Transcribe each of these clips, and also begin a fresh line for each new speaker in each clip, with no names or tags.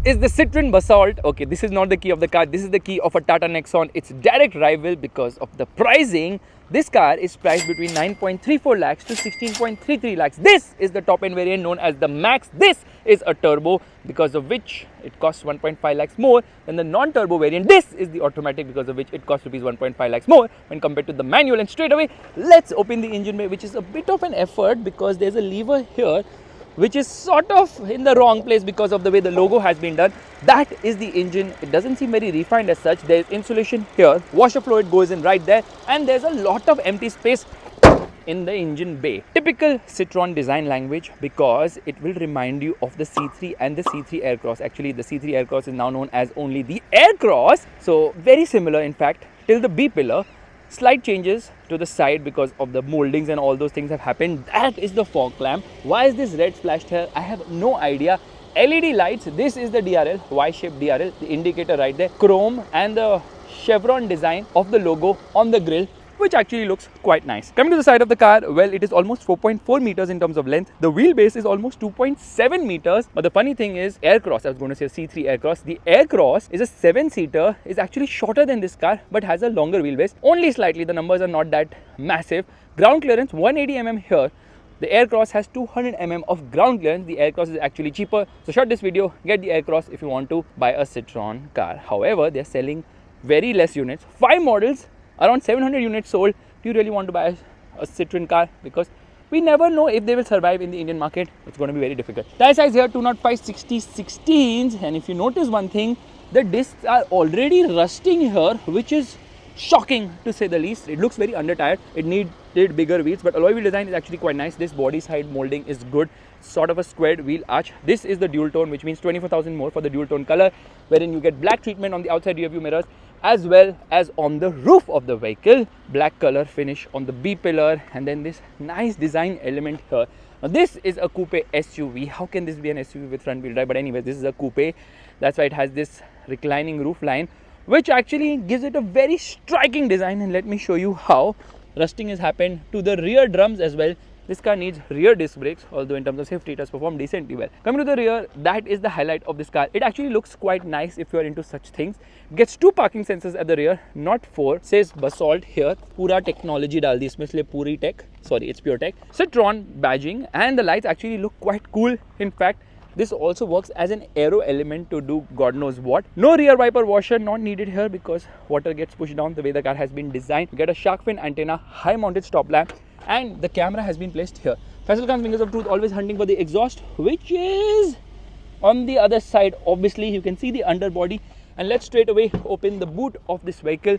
is the Citroen Basalt. Okay, this is not the key of the car. This is the key of a Tata Nexon. It's direct rival because of the pricing. This car is priced between 9.34 lakhs to 16.33 lakhs. This is the top end variant known as the Max. This is a turbo, because of which it costs 1.5 lakhs more than the non-turbo variant. This is the automatic, because of which it costs rupees 1.5 lakhs more when compared to the manual. And straight away, let's open the engine bay, which is a bit of an effort because there's a lever here which is sort of in the wrong place because of the way the logo has been done. That is the engine. It doesn't seem very refined as such. There is insulation here, washer fluid goes in right there, and there's a lot of empty space in the engine bay. Typical Citroen design language, because it will remind you of the C3 and the C3 Aircross. Actually, the C3 Aircross is now known as only the Aircross. So very similar in fact till the B pillar. Slight changes to the side because of the moldings and all those things have happened. That is the fog lamp. Why is this red splashed here? I have no idea. LED lights. This is the DRL, Y-shaped DRL, the indicator right there. Chrome and the chevron design of the logo on the grille, which actually looks quite nice. Coming to the side of the car, well, it is almost 4.4 meters in terms of length. The wheelbase is almost 2.7 meters. But the funny thing is, Aircross, I was going to say C3 Aircross. The Aircross is a 7-seater, is actually shorter than this car, but has a longer wheelbase. Only slightly, the numbers are not that massive. Ground clearance, 180 mm here. The Aircross has 200 mm of ground clearance. The Aircross is actually cheaper. So short this video, get the Aircross if you want to buy a Citroen car. However, they're selling very less units. 5 models, around 700 units sold. Do you really want to buy a Citroen car? Because we never know if they will survive in the Indian market. It's going to be very difficult. Tire size here 205/60/16s, and if you notice one thing, the discs are already rusting here, which is shocking to say the least. It looks very under-tired. It needed bigger wheels, but alloy wheel design is actually quite nice. This body side molding is good. Sort of a squared wheel arch. This is the dual tone, which means 24,000 more for the dual tone color, wherein you get black treatment on the outside rear view mirrors as well as on the roof of the vehicle. Black color finish on the B pillar, and then this nice design element here. Now this is a coupe SUV. How can this be an SUV with front wheel drive? But anyways, this is a coupe. That's why it has this reclining roof line, which actually gives it a very striking design. And let me show you how. Rusting has happened to the rear drums as well. This car needs rear disc brakes, although in terms of safety it has performed decently well. Coming to the rear, that is the highlight of this car. It actually looks quite nice if you are into such things. Gets 2 parking sensors at the rear, not 4. Says Basalt here. Pura technology dal di isme, isliye puri tech. Sorry, it's pure tech. Citroen badging, and the lights actually look quite cool. In fact, this also works as an aero element to do God knows what. No rear wiper washer, not needed here because water gets pushed down the way the car has been designed. You get a shark fin antenna, high mounted stop lamp, and the camera has been placed here. Faisal Khan's fingers of truth always hunting for the exhaust, which is on the other side. Obviously, you can see the underbody. And let's straight away open the boot of this vehicle,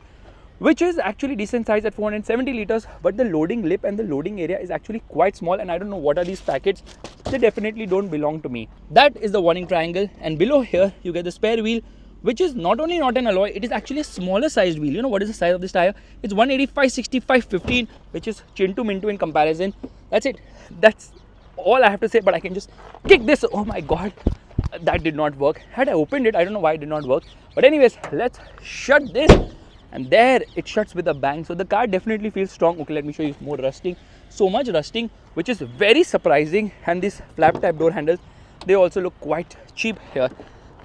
which is actually decent size at 470 liters, but the loading lip and the loading area is actually quite small, and I don't know what are these packets. They definitely don't belong to me. That is the warning triangle, and below here you get the spare wheel, which is not only not an alloy, it is actually a smaller sized wheel. You know what is the size of this tire? It's 185/65/15, which is Chintu Mintu in comparison. That's it. That's all I have to say, but I can just kick this. Oh my god, that did not work. Had I opened it, I don't know why it did not work. But anyways, let's shut this. And there it shuts with a bang. So the car definitely feels strong. Okay, let me show you more rusting. So much rusting, which is very surprising. And these flap type door handles, they also look quite cheap here.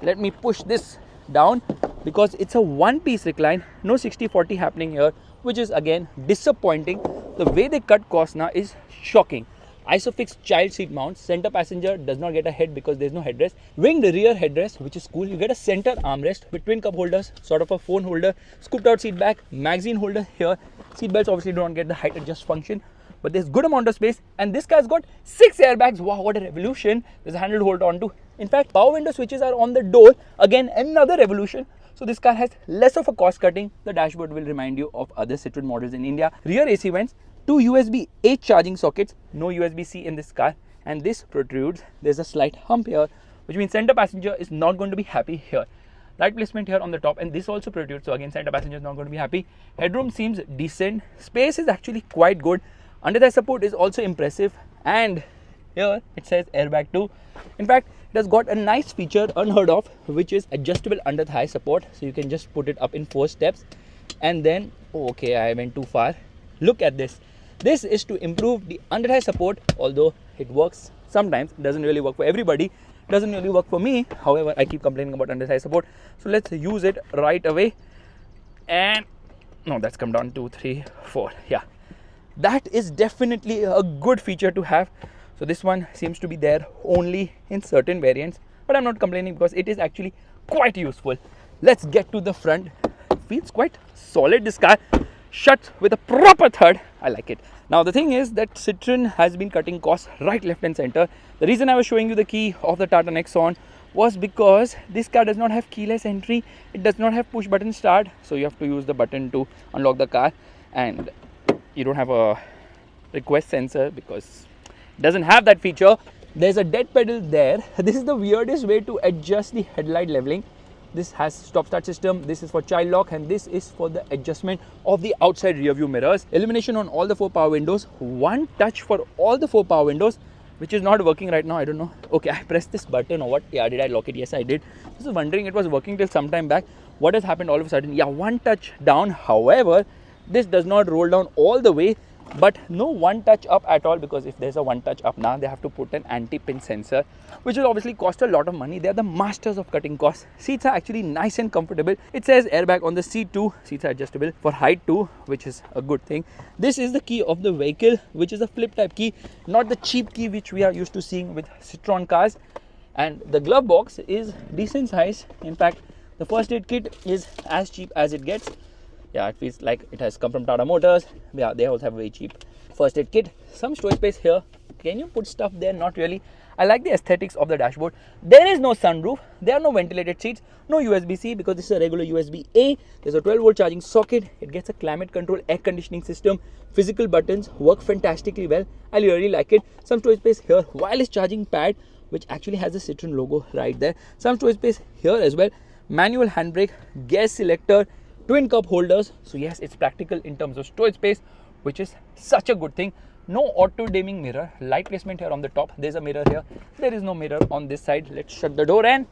Let me push this down because it's a one-piece recline. No 60/40 happening here, which is again disappointing. The way they cut cost now is shocking. Isofix child seat mounts. Center passenger does not get a head because there's no headrest. Winged rear headrest, which is cool. You get a center armrest with twin cup holders, sort of a phone holder, scooped out seat back, magazine holder here. Seat belts obviously do not get the height adjust function, but there's good amount of space. And this car's got 6 airbags. Wow, what a revolution. There's a handle to hold on to. In fact, power window switches are on the door. Again, another revolution. So this car has less of a cost cutting. The dashboard will remind you of other Citroen models in India. Rear AC vents. 2 USB-A charging sockets, no USB-C in this car, and this protrudes. There's a slight hump here, which means center passenger is not going to be happy here. Light placement here on the top, and this also protrudes, so again center passenger is not going to be happy. Headroom seems decent. Space is actually quite good. Under thigh support is also impressive, and here it says airbag 2. In fact, it has got a nice feature unheard of, which is adjustable under thigh support, so you can just put it up in 4 steps, and then okay, I went too far. Look at this. This is to improve the under thigh support, although it works sometimes. It doesn't really work for everybody. Doesn't really work for me. However, I keep complaining about underside support, so let's use it right away. And no, that's come down 2, 3, 4. Yeah, that is definitely a good feature to have. So this one seems to be there only in certain variants, but I'm not complaining because it is actually quite useful. Let's get to the front. Feels quite solid, this car. Shuts with a proper third. I like it. Now the thing is that Citroen has been cutting costs right, left and center. The reason I was showing you the key of the Tata Nexon was because this car does not have keyless entry. It does not have push button start, so you have to use the button to unlock the car, and you don't have a request sensor because it doesn't have that feature. There's a dead pedal there. This is the weirdest way to adjust the headlight leveling. This has stop start system, this is for child lock, and this is for the adjustment of the outside rear view mirrors. Illumination on all the 4 power windows, one touch for all the 4 power windows, which is not working right now. I don't know. Okay, I pressed this button or what? Yeah, did I lock it? Yes, I did. I was wondering, it was working till some time back. What has happened all of a sudden? Yeah, one touch down. However, this does not roll down all the way, but no one touch up at all, because if there's a one touch up now, they have to put an anti-pin sensor, which will obviously cost a lot of money. They are the masters of cutting costs. Seats are actually nice and comfortable. It says airbag on the seat too. Seats are adjustable for height too, which is a good thing. This is the key of the vehicle, which is a flip type key, not the cheap key which we are used to seeing with Citroen cars. And the glove box is decent size. In fact, the first aid kit is as cheap as it gets. Yeah, it feels like it has come from Tata Motors. Yeah, they also have a very cheap first aid kit. Some storage space here. Can you put stuff there? Not really. I like the aesthetics of the dashboard. There is no sunroof. There are no ventilated seats. No USB-C because this is a regular USB-A. There's a 12-volt charging socket. It gets a climate control air conditioning system. Physical buttons work fantastically well. I really like it. Some storage space here. Wireless charging pad, which actually has the Citroen logo right there. Some storage space here as well. Manual handbrake, gas selector, twin cup holders. So yes, it's practical in terms of storage space, which is such a good thing. No auto dimming mirror. Light placement here on the top. There's a mirror here. There is no mirror on this side. Let's shut the door and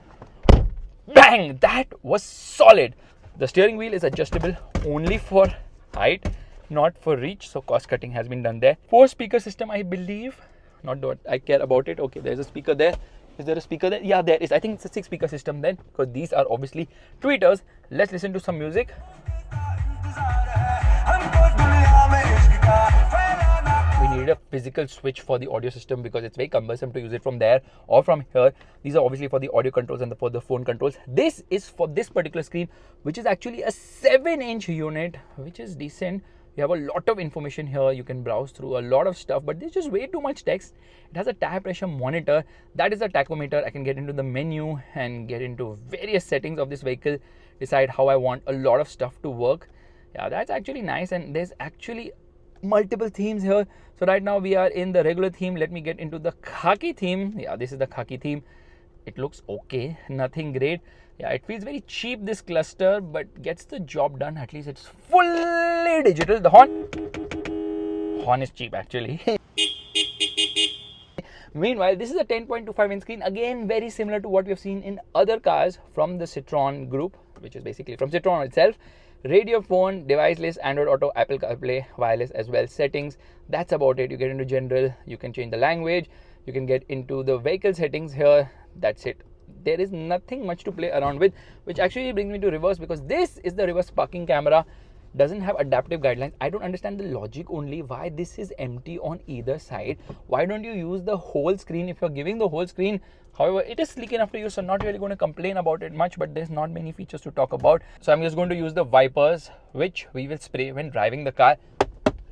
bang! That was solid. The steering wheel is adjustable only for height, not for reach. So cost cutting has been done there. 4-speaker system, I believe. Not that I care about it. Okay, there's a speaker there. Is there a speaker there? Yeah, there is. I think it's a 6-speaker system then, because these are obviously tweeters. Let's listen to some music. We needed a physical switch for the audio system because it's very cumbersome to use it from there or from here. These are obviously for the audio controls and for the phone controls. This is for this particular screen, which is actually a 7-inch unit, which is decent. You have a lot of information here. You can browse through a lot of stuff, but there's just way too much text. It has a tire pressure monitor. That is a tachometer. I can get into the menu and get into various settings of this vehicle, decide how I want a lot of stuff to work. Yeah, that's actually nice. And there's actually multiple themes here. So right now we are in the regular theme. Let me get into the khaki theme. Yeah, this is the khaki theme. It looks okay, nothing great. Yeah, it feels very cheap, this cluster, but gets the job done. At least it's fully digital. The horn is cheap actually. Meanwhile, this is a 10.25-inch screen. Again, very similar to what we have seen in other cars from the Citroen group, which is basically from Citroen itself. Radio, phone, device list, Android Auto, Apple CarPlay, wireless as well, settings. That's about it. You get into general, you can change the language, you can get into the vehicle settings here. That's it. There is nothing much to play around with, which actually brings me to reverse, because this is the reverse parking camera. Doesn't have adaptive guidelines. I don't understand the logic only why this is empty on either side. Why don't you use the whole screen if you're giving the whole screen? However, it is sleek enough to use, so not really going to complain about it much, but there's not many features to talk about. So I'm just going to use the wipers, which we will spray when driving the car.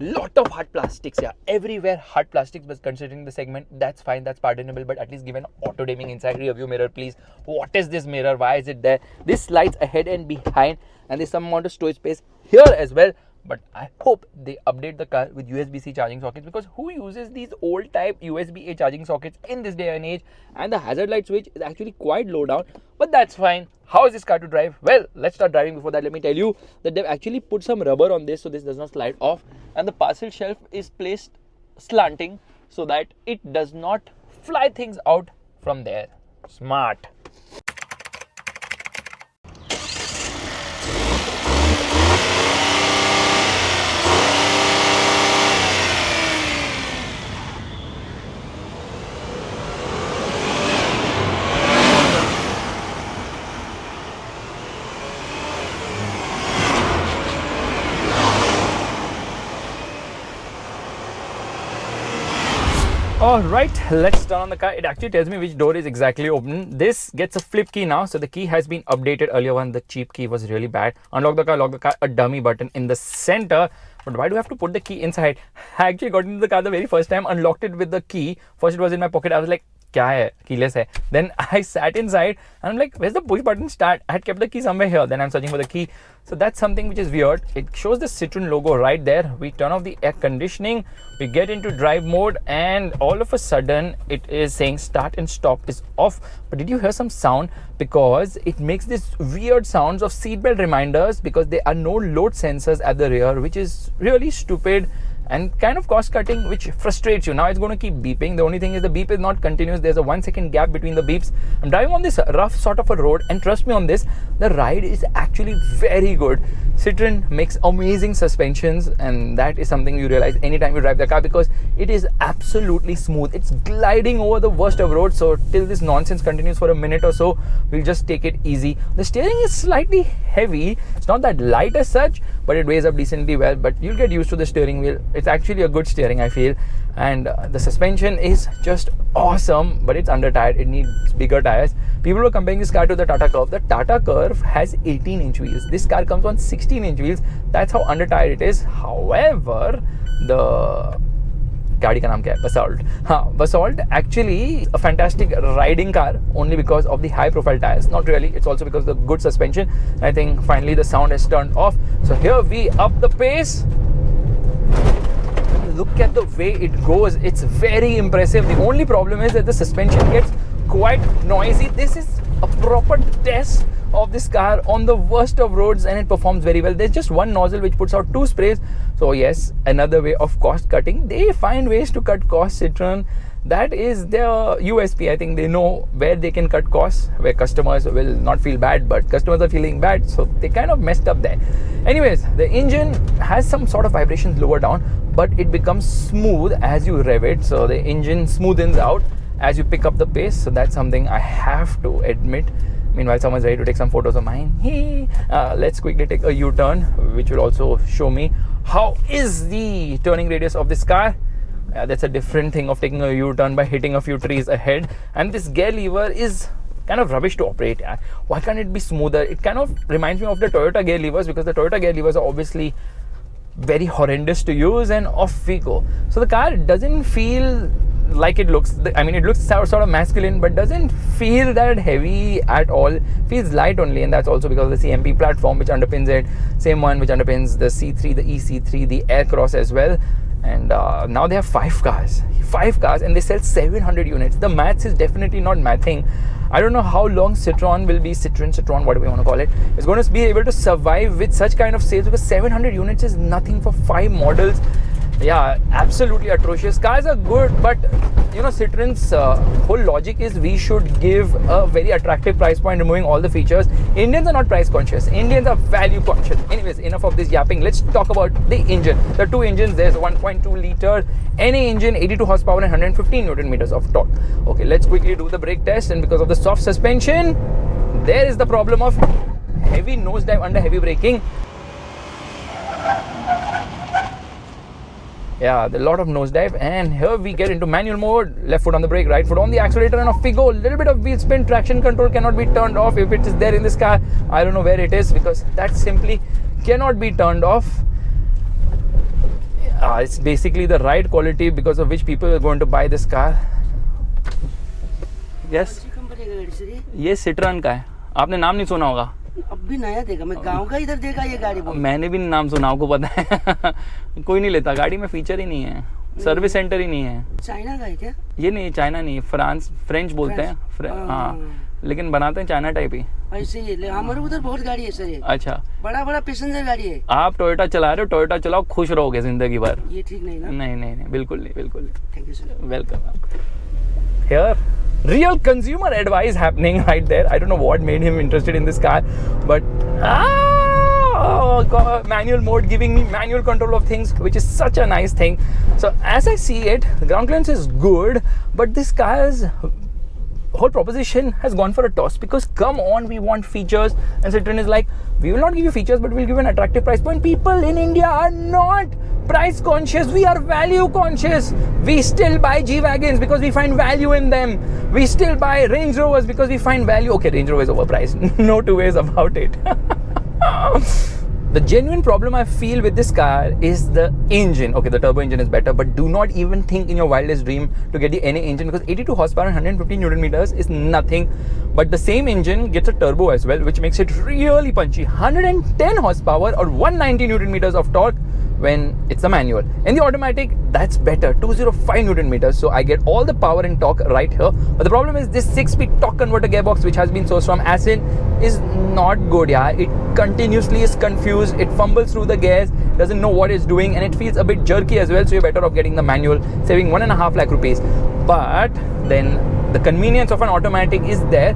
Lot of hard plastics, yeah, everywhere hard plastics, but considering the segment, that's fine, that's pardonable, but at least give an auto dimming inside rear view mirror, please. What is this mirror? Why is it there? This slides ahead and behind, and there's some amount of storage space here as well. But I hope they update the car with USB-C charging sockets, because who uses these old type USB-A charging sockets in this day and age? And the hazard light switch is actually quite low down, but that's fine. How is this car to drive? Well, let's start driving. Before that, let me tell you that they've actually put some rubber on this so this does not slide off, and the parcel shelf is placed slanting so that it does not fly things out from there. Smart. All right, let's turn on the car. It actually tells me which door is exactly open. This gets a flip key now, so the key has been updated. Earlier one, the cheap key was really bad. Unlock the car, lock the car, a dummy button in the center. But why do I have to put the key inside? I actually got into the car the very first time, unlocked it with the key. First it was in my pocket. I was like, क्या है? Keyless है. Then I sat inside and I'm like, where's the push button start? I had kept the key somewhere here. Then I'm searching for the key. So that's something which is weird. It shows the Citroen logo right there. We turn off the air conditioning. We get into drive mode and all of a sudden it is saying start and stop is off. But did you hear some sound? Because it makes this weird sounds of seatbelt reminders because there are no load sensors at the rear, which is really stupid and kind of cost cutting, which frustrates you. Now it's going to keep beeping. The only thing is the beep is not continuous. There's a 1 second gap between the beeps. I'm driving on this rough sort of a road and trust me on this, the ride is actually very good. Citroen makes amazing suspensions and that is something you realize anytime you drive the car because it is absolutely smooth. It's gliding over the worst of roads. So till this nonsense continues for a minute or so, we'll just take it easy. The steering is slightly heavy. It's not that light as such, but it weighs up decently well. But you'll get used to the steering wheel. It's actually a good steering, I feel. And the suspension is just awesome, but it's under tired. It needs bigger tires. People were comparing this car to the Tata Curve. The Tata Curve has 18-inch wheels. This car comes on 16-inch wheels. That's how under tired it is. However, the गाड़ी का नाम क्या है? Basalt. Basalt actually a fantastic riding car only because of the high profile tires. Not really, it's also because of the good suspension. I think finally the sound has turned off. So here we up the pace. Look at the way it goes. It's very impressive. The only problem is that the suspension gets quite noisy. This is a proper test of this car on the worst of roads and it performs very well. There's just one nozzle which puts out 2 sprays. So yes, another way of cost cutting. They find ways to cut costs, Citroen. That is their USP. I think they know where they can cut costs, where customers will not feel bad, but customers are feeling bad. So they kind of messed up there. Anyways, the engine has some sort of vibrations lower down, but it becomes smooth as you rev it. So the engine smoothens out as you pick up the pace. So that's something I have to admit. Meanwhile, someone's ready to take some photos of mine. Let's quickly take a U-turn, which will also show me how is the turning radius of this car. That's a different thing of taking a U-turn by hitting a few trees ahead. And this gear lever is kind of rubbish to operate. Why can't it be smoother? It kind of reminds me of the Toyota gear levers because the Toyota gear levers are obviously very horrendous to use and off we go. So the car doesn't feel like it looks. I mean, it looks sort of masculine, but doesn't feel that heavy at all. Feels light only, and that's also because of the CMP platform which underpins it. Same one which underpins the C3, the EC3, the Aircross as well. And now they have 5 cars, and they sell 700 units. The maths is definitely not mathing. I don't know how long Citroen will be, Citroen, whatever you want to call it, is going to be able to survive with such kind of sales because 700 units is nothing for 5 models. Yeah, absolutely atrocious. Cars are good, but you know, Citroen's whole logic is we should give a very attractive price point, removing all the features. Indians are not price conscious. Indians are value conscious. Anyways, enough of this yapping. Let's talk about the engine. The 2 engines. There's a 1.2 liter NA engine, 82 horsepower and 115 Newton meters of torque. Okay, let's quickly do the brake test. And because of the soft suspension, there is the problem of heavy nosedive under heavy braking. Yeah, a lot of nosedive, and here we get into manual mode. Left foot on the brake, right foot on the accelerator, and off we go. A little bit of wheel spin. Traction control cannot be turned off. If it is there in this car, I don't know where it is because that simply cannot be turned off. It's basically the ride quality because of which people are going to buy this car. Yes, ये Citroen का है. आपने नाम नहीं सुना होगा.
अब भी नया देखा, मैं गांव का इधर देखा ये गाड़ी.
मैंने भी नाम सुना, आपको पता है. कोई नहीं लेता, गाड़ी में फीचर ही नहीं है, सर्विस सेंटर ही नहीं है.
चाइना का है क्या?
ये नहीं, चाइना नहीं, फ्रेंच बोलते हैं. हाँ, लेकिन बनाते हैं चाइना टाइप ही.
ऐसे ही हमारे उधर बहुत गाड़ी है सर.
अच्छा,
बड़ा बड़ा पैसेंजर गाड़ी है.
आप टोयोटा चला रहे हो, टोयोटा चलाओ, खुश रहोगे जिंदगी भर.
ये ठीक नहीं ना?
नहीं, बिल्कुल नहीं, बिल्कुल नहीं.
Thank you sir.
Welcome. Here, real consumer advice happening right there. I don't know what made him interested in this car, but manual mode, giving me manual control of things, which is such a nice thing. So as I see it, the ground clearance is good, but this car's whole proposition has gone for a toss, because come on, we want features, and Citroen is like, we will not give you features, but we'll give you an attractive price point. People in India are not price conscious, we are value conscious. We still buy G-Wagons because we find value in them. We still buy Range Rovers because we find value. Okay, Range Rover is overpriced, no two ways about it. The genuine problem I feel with this car is the engine. Okay, the turbo engine is better, but do not even think in your wildest dream to get the NA engine, because 82 horsepower and 150 Newton meters is nothing. But the same engine gets a turbo as well, which makes it really punchy. 110 horsepower or 190 Newton meters of torque when it's a manual. In the automatic, that's better, 205 Newton meters. So I get all the power and torque right here. But the problem is this 6-speed torque converter gearbox, which has been sourced from Aisin, is not good. Yeah, it continuously is confused. It fumbles through the gears, doesn't know what it's doing, and it feels a bit jerky as well. So you're better off getting the manual, saving 1.5 lakh rupees. But then the convenience of an automatic is there.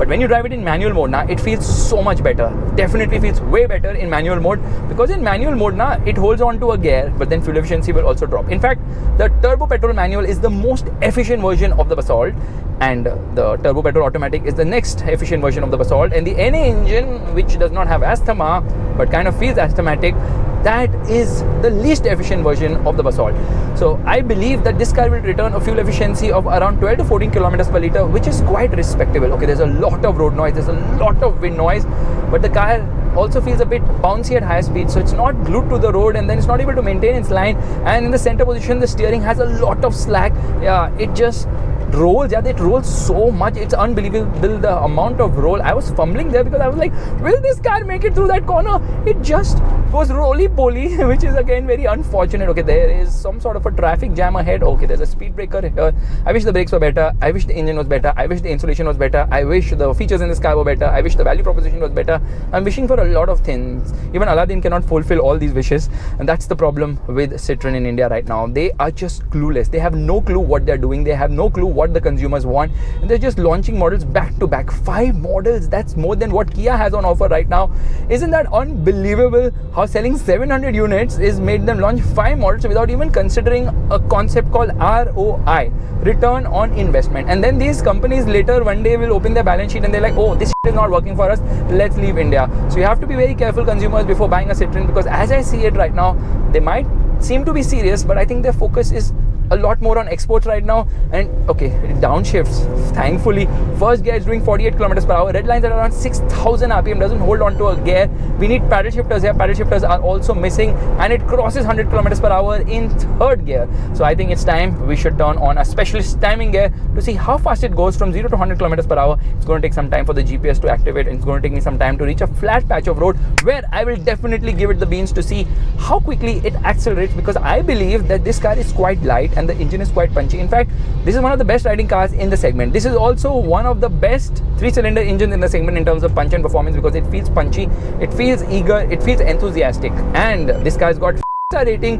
But when you drive it in manual mode now, it feels so much better. Definitely feels way better in manual mode, because in manual mode now, it holds on to a gear, but then fuel efficiency will also drop. In fact, the turbo petrol manual is the most efficient version of the Basalt, and the turbo petrol automatic is the next efficient version of the Basalt. And the NA engine, which does not have asthma but kind of feels asthmatic, that is the least efficient version of the Basalt. So I believe that this car will return a fuel efficiency of around 12 to 14 kilometers per litre, which is quite respectable. Okay, there's a lot of road noise, there's a lot of wind noise, but the car also feels a bit bouncy at higher speed, so it's not glued to the road, and then it's not able to maintain its line. And in the center position, the steering has a lot of slack. Yeah, it just rolls. Yeah, it rolls so much, it's unbelievable the amount of roll. I was fumbling there because I was like, will this car make it through that corner? It just goes roly-poly, which is again very unfortunate. Okay, there is some sort of a traffic jam ahead. Okay, there's a speed breaker here. I wish the brakes were better, I wish the engine was better, I wish the insulation was better, I wish the features in this car were better, I wish the value proposition was better. I'm wishing for a lot of things. Even Aladdin cannot fulfill all these wishes, and that's the problem with Citroen in India right now. They are just clueless. They have no clue what they're doing. They have no clue what the consumers want, and they're just launching models back to back. 5 models, that's more than what Kia has on offer right now. Isn't that unbelievable? How selling 700 units is made them launch 5 models without even considering a concept called ROI, return on investment. And then these companies later one day will open their balance sheet and they're like, oh, this is not working for us, let's leave India. So you have to be very careful, consumers, before buying a Citroen, because as I see it right now, they might seem to be serious, but I think their focus is a lot more on exports right now. And okay, downshifts, thankfully first gear is doing 48 kilometers per hour. Red lines at around 6,000 rpm, doesn't hold on to a gear. We need paddle shifters here. Paddle shifters are also missing, and it crosses 100 kilometers per hour in 3rd gear. So I think it's time we should turn on a specialist timing gear to see how fast it goes from 0 to 100 kilometers per hour. It's going to take some time for the GPS to activate, and it's going to take me some time to reach a flat patch of road where I will definitely give it the beans to see how quickly it accelerates, because I believe that this car is quite light and the engine is quite punchy. In fact, this is one of the best riding cars in the segment. This is also one of the best 3-cylinder engines in the segment in terms of punch and performance, because it feels punchy, it feels eager, it feels enthusiastic. And this car's got star rating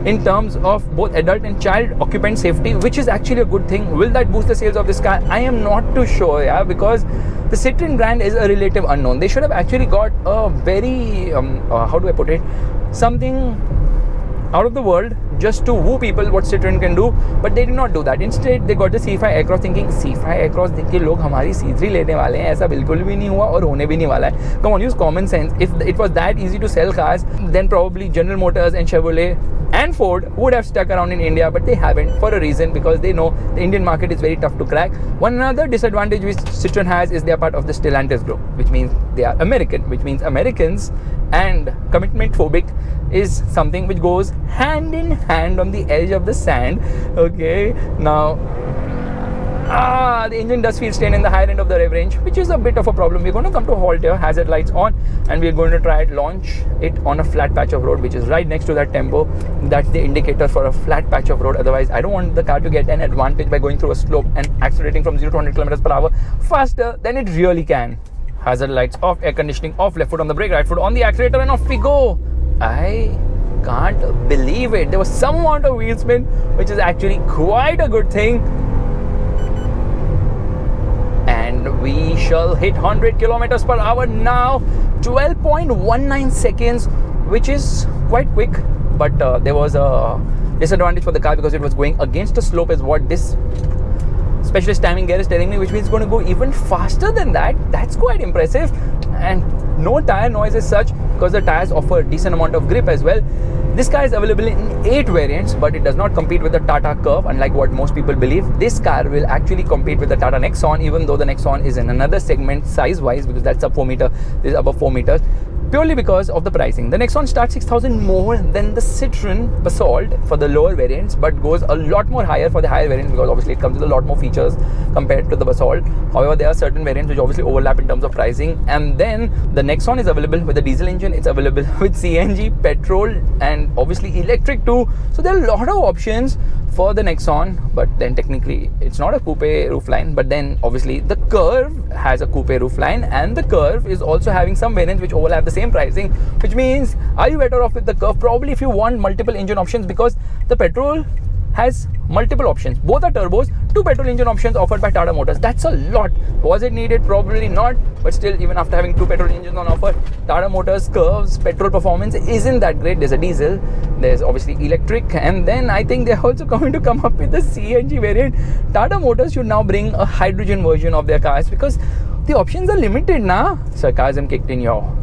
in terms of both adult and child occupant safety, which is actually a good thing. Will that boost the sales of this car? I am not too sure, yeah, because the Citroen brand is a relative unknown. They should have actually got a very how do I put it, something out of the world just to woo people what Citroen can do, but they did not do that. Instead they got the C5 Aircross, thinking C5 Aircross देख के लोग हमारी C3 लेने वाले हैं. ऐसा बिल्कुल भी नहीं हुआ और होने भी नहीं वाला है. Come on, use common sense. If it was that easy to sell cars, then probably General Motors and Chevrolet and Ford would have stuck around in India, but they haven't, for a reason, because they know the Indian market is very tough to crack. One another disadvantage which Citroen has is they are part of the Stellantis group, which means they are American, which means Americans and commitment phobic is something which goes hand in hand on the edge of the sand. Okay, now the engine does feel strained in the higher end of the rev range, which is a bit of a problem. We're going to come to a halt here, hazard lights on, and we're going to try to launch it on a flat patch of road, which is right next to that tempo. That's the indicator for a flat patch of road. Otherwise, I don't want the car to get an advantage by going through a slope and accelerating from 0 to 100 kilometers per hour faster than it really can. Hazard lights off, air conditioning off, left foot on the brake, right foot on the accelerator, and off we go. I can't believe it. There was some amount of wheel spin, which is actually quite a good thing. And we shall hit 100 kilometers per hour now. 12.19 seconds, which is quite quick, but there was a disadvantage for the car because it was going against the slope, is what this specialist timing gear is telling me, which means it's going to go even faster than that. That's quite impressive. And no tire noise as such, because the tires offer a decent amount of grip as well. This car is available in 8 variants, but it does not compete with the Tata Curve, unlike what most people believe. This car will actually compete with the Tata Nexon, even though the Nexon is in another segment size-wise, because that's sub 4 meter, this is above 4 meters. Purely because of the pricing. The Nexon starts 6,000 more than the Citroen Basalt for the lower variants, but goes a lot more higher for the higher variants, because obviously it comes with a lot more features compared to the Basalt. However, there are certain variants which obviously overlap in terms of pricing. And then the Nexon is available with a diesel engine, it's available with CNG, petrol, and obviously electric too. So there are a lot of options for the Nexon, but then technically it's not a coupe roofline. But then obviously the Curve has a coupe roofline, and the Curve is also having some variants which overlap the same pricing, which means are you better off with the Curve? Probably, if you want multiple engine options, because the petrol has multiple options. Both are turbos, 2 petrol engine options offered by Tata Motors. That's a lot. Was it needed? Probably not. But still, even after having 2 petrol engines on offer, Tata Motors Curve's petrol performance isn't that great. There's a diesel, there's obviously electric, and then I think they're also going to come up with the CNG variant. Tata Motors should now bring a hydrogen version of their cars, because the options are limited now. Sarcasm kicked in, yo.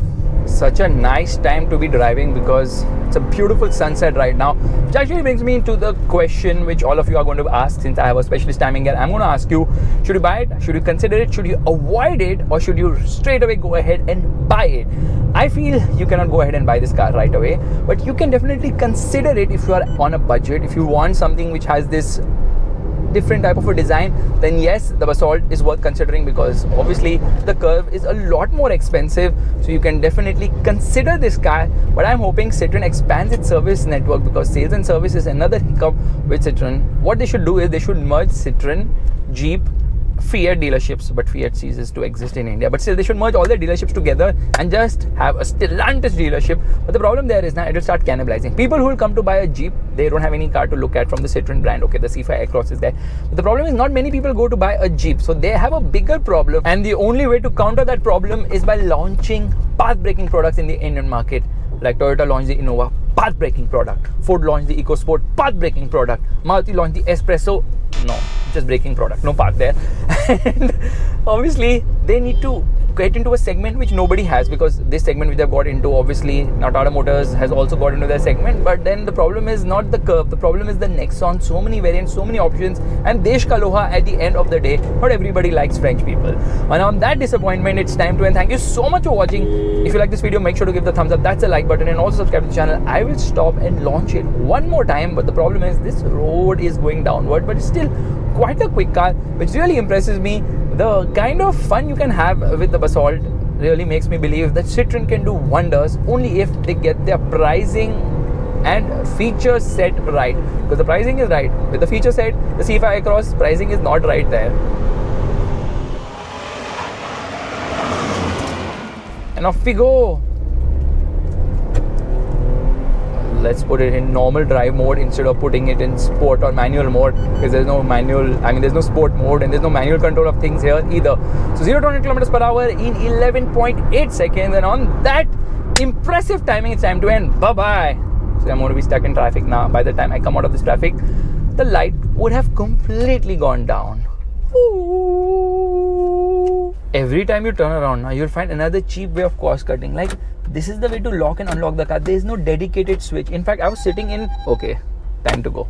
Such a nice time to be driving, because it's a beautiful sunset right now, which actually brings me to the question which all of you are going to ask. Since I have a specialist timing gear, I'm going to ask you, should you buy it, should you consider it, should you avoid it, or should you straight away go ahead and buy it? I feel you cannot go ahead and buy this car right away, but you can definitely consider it if you are on a budget. If you want something which has this different type of a design, then yes, the Basalt is worth considering, because obviously the Curve is a lot more expensive, so you can definitely consider this car. But I'm hoping Citroen expands its service network, because sales and service is another hiccup with Citroen. What they should do is they should merge Citroen, Jeep, Fiat dealerships, but Fiat ceases to exist in India. But still, they should merge all their dealerships together and just have a Stellantis dealership. But the problem there is now it will start cannibalizing. People who will come to buy a Jeep, they don't have any car to look at from the Citroen brand. Okay, the C5 Aircross is there. But the problem is not many people go to buy a Jeep. So they have a bigger problem. And the only way to counter that problem is by launching path-breaking products in the Indian market. Like Toyota launched the Innova, path-breaking product. Ford launched the EcoSport, path-breaking product. Maruti launched the Espresso. No, just braking product, no path there. And obviously they need to get into a segment which nobody has, because this segment which they've got into, obviously now Tata Motors has also got into their segment. But then the problem is not the Curve, the problem is the Nexon. So many variants, so many options, and Desh Ka Loha. At the end of the day, not everybody likes French people. And on that disappointment, it's time to end. Thank you so much for watching. If you like this video, make sure to give the thumbs up, that's a like button, and also subscribe to the channel. I will stop and launch it one more time, but the problem is this road is going downward, but it's still quite a quick car, which really impresses me. The kind of fun you can have with the Basalt really makes me believe that Citroen can do wonders, only if they get their pricing and feature set right. Because the pricing is right, with the feature set, the C5 Aircross pricing is not right there. And off we go. Let's put it in normal drive mode instead of putting it in sport or manual mode, because there's no manual, there's no sport mode, and there's no manual control of things here either. So 0 to 100 kilometers per hour in 11.8 seconds, and on that impressive timing, it's time to end. Bye bye. So I'm going to be stuck in traffic now. By the time I come out of this traffic, the light would have completely gone down. Ooh. Every time you turn around now, you'll find another cheap way of cost cutting. Like, this is the way to lock and unlock the car. There is no dedicated switch. In fact, I was sitting in... Okay, time to go.